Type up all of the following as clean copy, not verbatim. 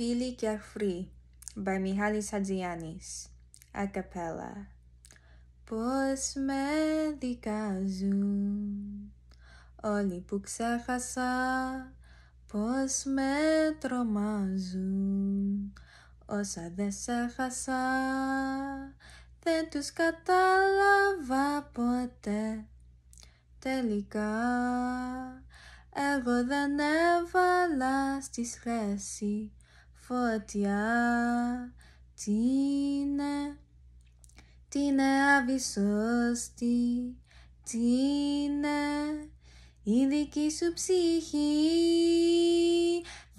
Φίλοι και αχθροί, by Μιχάλης Ατζιάννης, a cappella. Πώς με δικάζουν όλοι που ξέχασα, πώς με τρομάζουν όσα δεν σ' δεν τους κατάλαβα ποτέ. Τελικά εγώ δεν έβαλα στη σχέση φωτιά. Τι είναι αβυσώστη, τι είναι η δική σου ψυχή.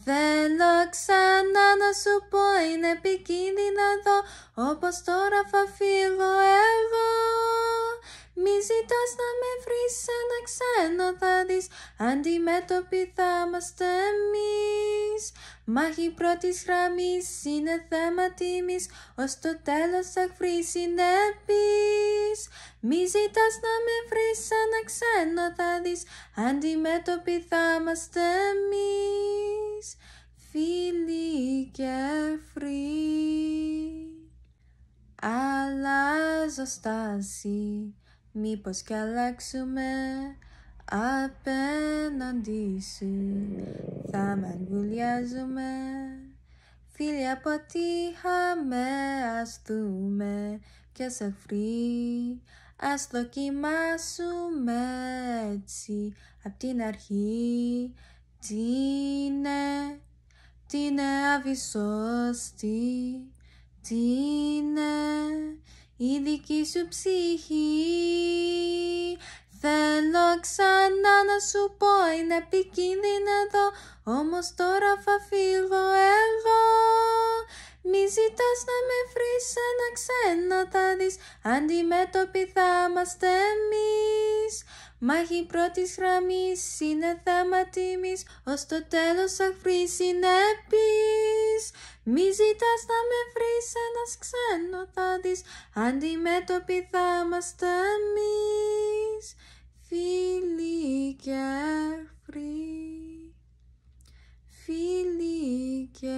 Θέλω ξανά να σου πω, είναι επικίνδυνο εδώ, όπως τώρα θα φύγω εγώ. Μη ζητάς να με βρεις σε ένα ξένο, θα δεις αντιμέτωποι θα είμαστε εμείς. Μάχη πρώτης γραμμής είναι θέμα τιμής, ως το τέλος εχθροί συνέπεις. Μη ζητάς να με βρεις σε ένα ξένο, θα δεις αντιμέτωποι θα είμαστε εμείς. Φίλοι και εχθροί. Αλλάζω στάση, μήπως κι αλλάξουμε απέναντι σου, θα με βουλιάζουμε. Φίλοι από τι είχαμε, ας δούμε και σε εχθροί, ας δοκιμάσουμε έτσι απ' την αρχή. Τι είναι αβυσώστη, τι είναι η δική σου ψυχή. Θέλω ξανά να σου πω, είναι επικίνδυνο εδώ, όμως τώρα θα φύγω εγώ. Μη ζητάς να με βρεις σε ένα ξένο, θα δεις αντιμέτωποι θα είμαστε εμείς. Μάχη πρώτης γραμμής είναι θέμα τιμής, ως το τέλος εχθροί συνέπεις. Μη ζητάς να με βρεις ένας ξένο, θα δεις αντιμέτωποι θα είμαστε εμείς. Φίλοι και εχθροί, φίλοι και